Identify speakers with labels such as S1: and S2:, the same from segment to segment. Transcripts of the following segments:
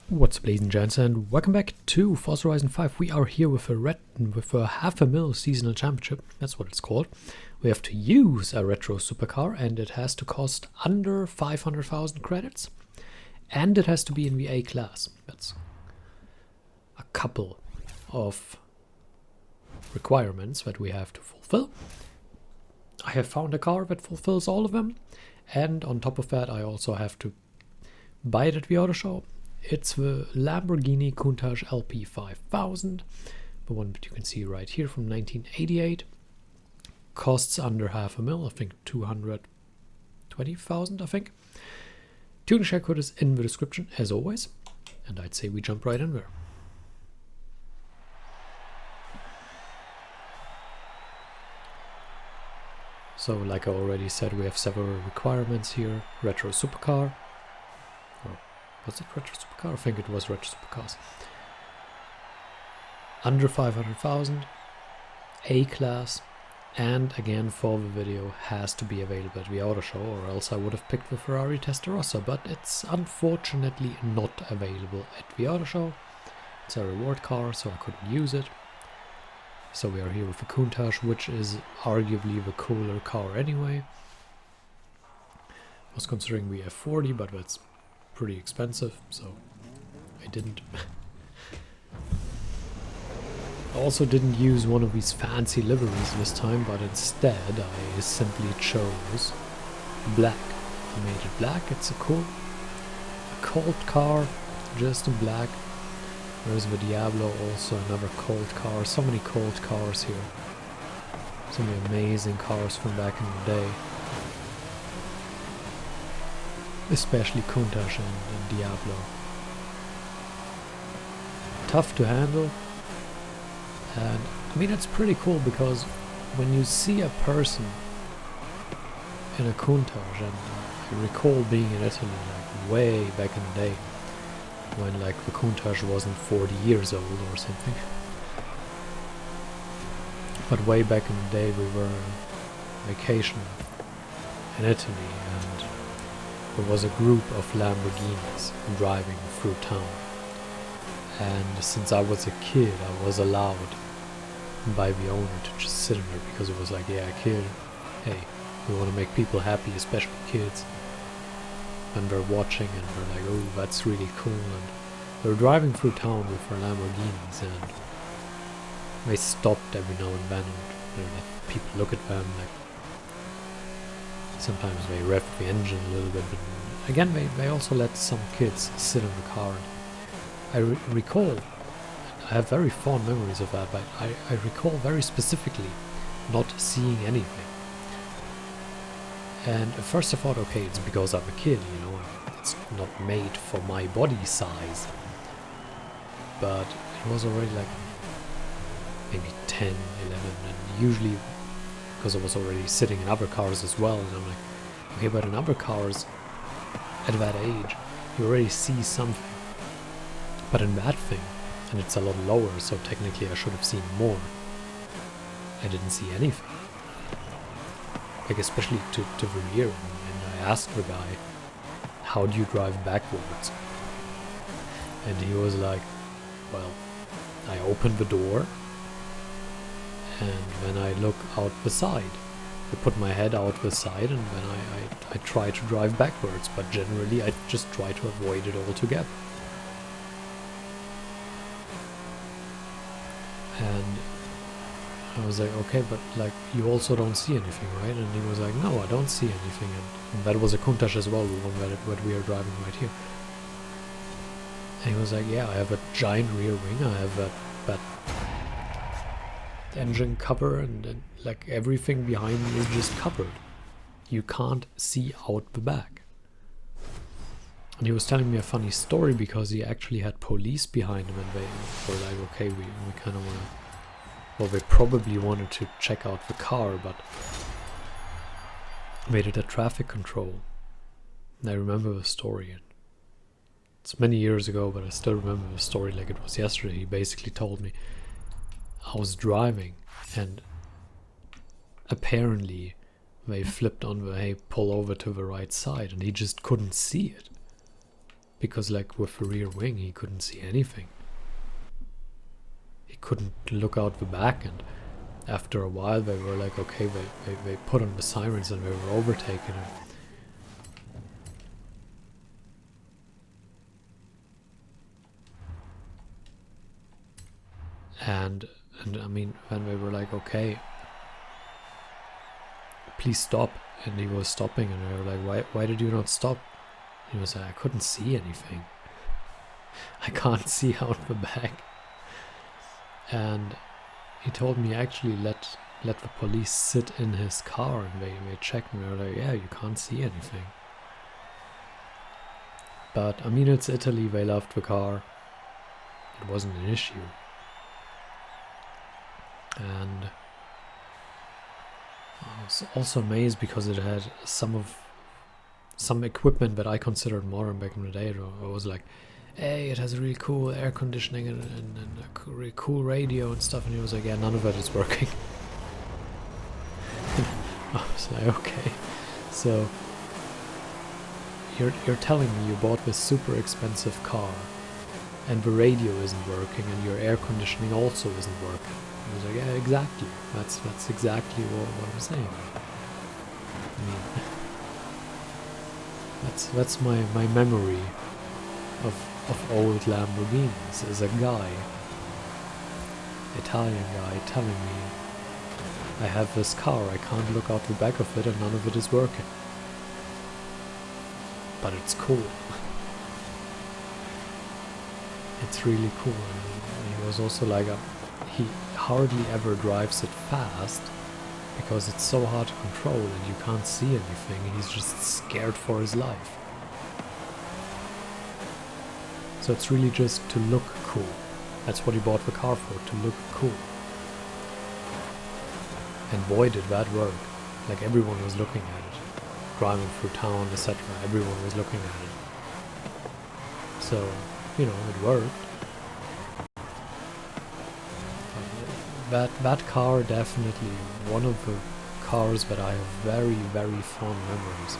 S1: What's up, ladies and gents, and welcome back to Forza Horizon 5. We are here with a $500,000 seasonal championship. That's what it's called. We have to use a retro supercar, and it has to cost under 500,000 credits, and it has to be in the A class. That's a couple of requirements that we have to fulfill. I have found a car that fulfills all of them, and on top of that, I also have to buy it at the auto show. It's the Lamborghini Countach LP 5000, the one that you can see right here from 1988. Costs under $500,000, I think 220,000, I think. Tuning share code is in the description, as always, and I'd say we jump right in there. So, like I already said, we have several requirements here. Retro supercar. Was it retro supercar? I think it was retro supercars. Under 500,000, A class, and again for the video has to be available at the auto show, or else I would have picked the Ferrari Testarossa, but it's unfortunately not available at the auto show. It's a reward car, so I couldn't use it. So we are here with the Countach, which is arguably the cooler car anyway. I was considering the F40, but that's pretty expensive, so I didn't. I also didn't use one of these fancy liveries this time, but instead I simply chose black. I made it black. It's a cold car, just in black. There's the Diablo, also another cold car. So many cold cars here. So many amazing cars from back in the day. Especially Countach and Diablo. Tough to handle, and I mean it's pretty cool because when you see a person in a Countach, and I recall being in Italy like way back in the day when like the Countach wasn't 40 years old or something, but way back in the day we were on vacation in Italy, and there was a group of Lamborghinis driving through town, and since I was a kid I was allowed by the owner to just sit in there because it was like, yeah, kid, hey, we want to make people happy, especially kids, and they're watching and they're like, oh, that's really cool, and they're driving through town with their Lamborghinis, and they stopped every now and then, and like, people look at them like, sometimes they rev the engine a little bit, but again they also let some kids sit in the car. I recall, I have very fond memories of that, but I recall very specifically not seeing anything. And at first I thought, okay, it's because I'm a kid, you know, it's not made for my body size. But it was already like maybe 10, 11, and usually because I was already sitting in other cars as well, and I'm like, okay, but in other cars at that age you already see something, but in that thing, and it's a lot lower, so technically I should have seen more, I didn't see anything, like especially to the rear. And I asked the guy, how do you drive backwards? And he was like, well, I open the door and then I look out the side. I put my head out the side, and then I try to drive backwards, but generally I just try to avoid it altogether. And I was like, okay, but like you also don't see anything, right? And he was like, no, I don't see anything. And that was a Countach as well, the one that we are driving right here. And he was like, yeah, I have a giant rear wing, I have that engine cover, and like everything behind me is just covered. You can't see out the back. And he was telling me a funny story because he actually had police behind him, and they were like, okay, we kind of want to, well, they probably wanted to check out the car, but made it a traffic control. And I remember the story, and it's many years ago, but I still remember the story like it was yesterday. He basically told me I was driving, and apparently they flipped on the, hey, pull over to the right side, and he just couldn't see it because like with the rear wing he couldn't see anything. He couldn't look out the back, and after a while they were like, okay, they put on the sirens and they were overtaking him. And I mean, then they were like, okay, please stop. And he was stopping, and they were like, why did you not stop? He was like, I couldn't see anything. I can't see out the back. And he told me actually let the police sit in his car, and they checked, and they were like, yeah, you can't see anything. But I mean, it's Italy, they loved the car. It wasn't an issue. And I was also amazed because it had some equipment that I considered modern back in the day. I was like, hey, it has really cool air conditioning and a really cool radio and stuff. And he was like, yeah, none of that is working. I was like, okay, so you're telling me you bought this super expensive car and the radio isn't working and your air conditioning also isn't working. I was like, yeah, exactly. That's exactly what I'm saying. I mean, that's my memory of old Lamborghinis, as a guy, Italian guy, telling me I have this car, I can't look out the back of it and none of it is working. But it's cool. It's really cool. And he was also like, he hardly ever drives it fast because it's so hard to control and you can't see anything, and he's just scared for his life. So it's really just to look cool. That's what he bought the car for, to look cool. And boy did that work. Like, everyone was looking at it. Driving through town, etc. Everyone was looking at it. So, you know, it worked. That car, definitely one of the cars that I have very, very fond memories.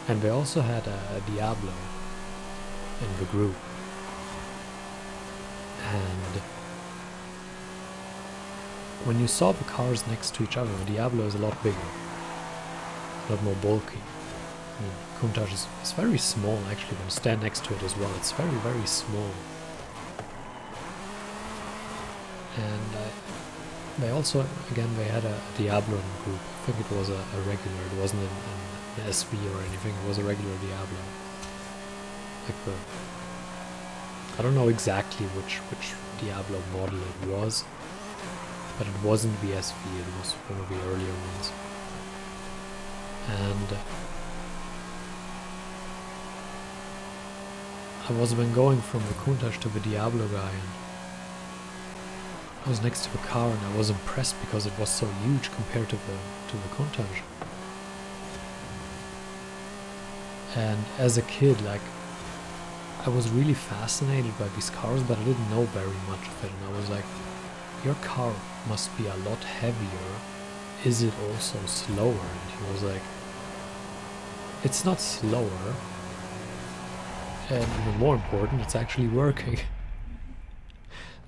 S1: And they also had a Diablo in the group. And when you saw the cars next to each other, the Diablo is a lot bigger, a lot more bulky. I mean, Countach is very small actually. When you stand next to it as well, it's very, very small. And they also, again, they had a Diablo in the group. I think it was a regular, it wasn't an SV or anything, it was a regular Diablo. Like I don't know exactly which Diablo model it was, but it wasn't the SV, it was one of the earlier ones. And I was then going from the Countach to the Diablo guy, and I was next to the car, and I was impressed because it was so huge compared to the Countach. And as a kid, like, I was really fascinated by these cars, but I didn't know very much of it, and I was like, your car must be a lot heavier. Is it also slower? And he was like, it's not slower, and even more important, it's actually working.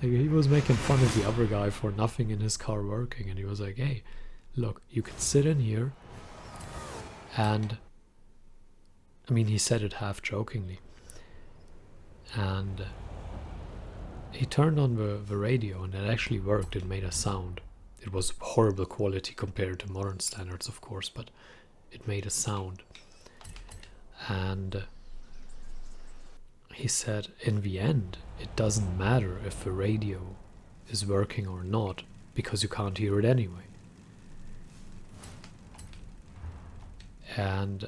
S1: Like, he was making fun of the other guy for nothing in his car working, and he was like, hey, look, you can sit in here, and I mean, he said it half jokingly, and he turned on the radio, and it actually worked. It made a sound. It was horrible quality compared to modern standards, of course, but it made a sound. And he said, in the end, it doesn't matter if the radio is working or not, because you can't hear it anyway. And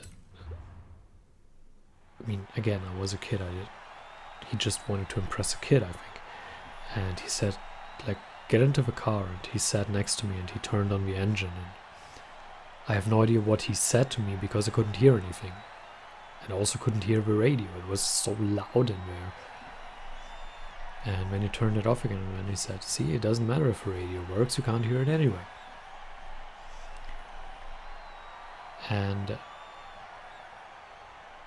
S1: I mean, again, I was a kid. He just wanted to impress a kid, I think. And he said, like, get into the car. And he sat next to me, and he turned on the engine. And I have no idea what he said to me because I couldn't hear anything. And I also couldn't hear the radio. It was so loud in there. And when he turned it off again, and he said, see, it doesn't matter if the radio works, you can't hear it anyway. And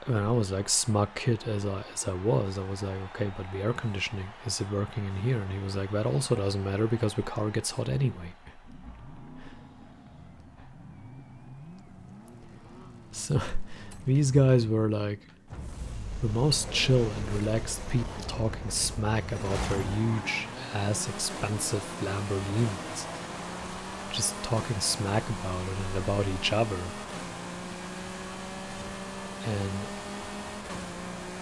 S1: when I was like smug kid as I was like, okay, but the air conditioning, is it working in here? And he was like, that also doesn't matter because the car gets hot anyway. So these guys were like the most chill and relaxed people, talking smack about their huge ass expensive Lamborghinis. Just talking smack about it and about each other. And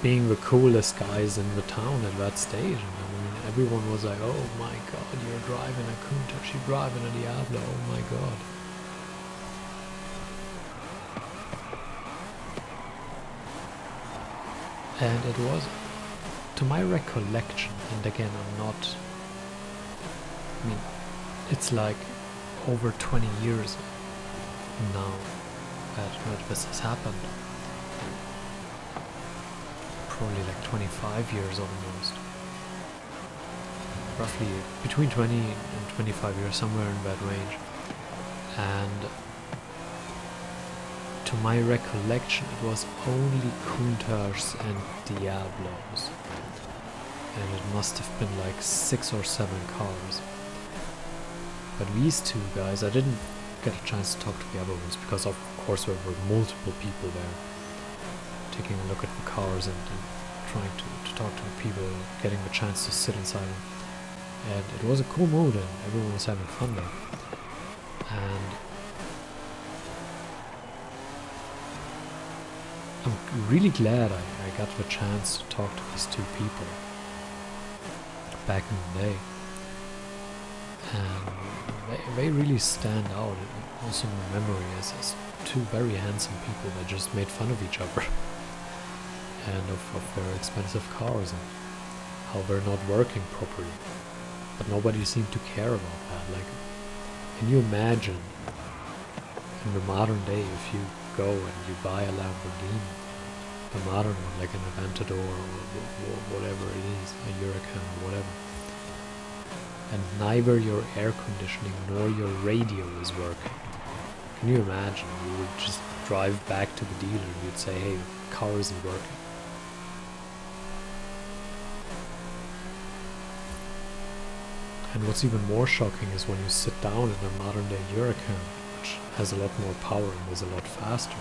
S1: being the coolest guys in the town at that stage. And I mean, everyone was like, oh my god, you're driving a Countach, you're driving a Diablo, oh my god. And it was, to my recollection, and again, I mean, it's like over 20 years now that this has happened. Probably like 25 years almost. Roughly between 20 and 25 years, somewhere in that range. And to my recollection, it was only Countachs and Diablos. And it must have been like 6 or 7 cars. But these two guys, I didn't get a chance to talk to the other ones because of course there were multiple people there taking a look at the cars and trying to talk to the people, getting the chance to sit inside them. And it was a cool mood and everyone was having fun there. And I'm really glad I got the chance to talk to these two people back in the day. And they really stand out, also in my memory, as two very handsome people that just made fun of each other and of their expensive cars and how they're not working properly. But nobody seemed to care about that. Like, can you imagine in the modern day if you go and you buy a Lamborghini, the modern one, like an Aventador or whatever it is, a Huracan or whatever, and neither your air conditioning nor your radio is working. Can you imagine? You would just drive back to the dealer and you'd say, hey, the car isn't working. And what's even more shocking is when you sit down in a modern day Huracan, which has a lot more power and is a lot faster,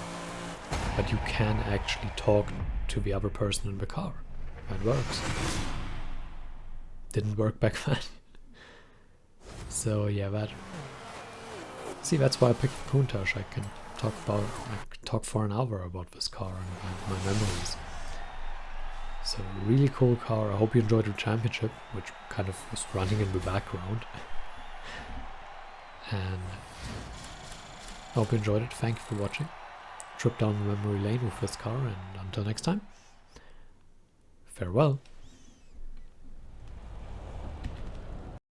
S1: but you can actually talk to the other person in the car. That works. Didn't work back then. So yeah, that's why I picked the Countach. I can talk for an hour about this car and my memories. So really cool car. I hope you enjoyed the championship, which kind of was running in the background. And I hope you enjoyed it. Thank you for watching. Trip down memory lane with this car, and until next time, farewell.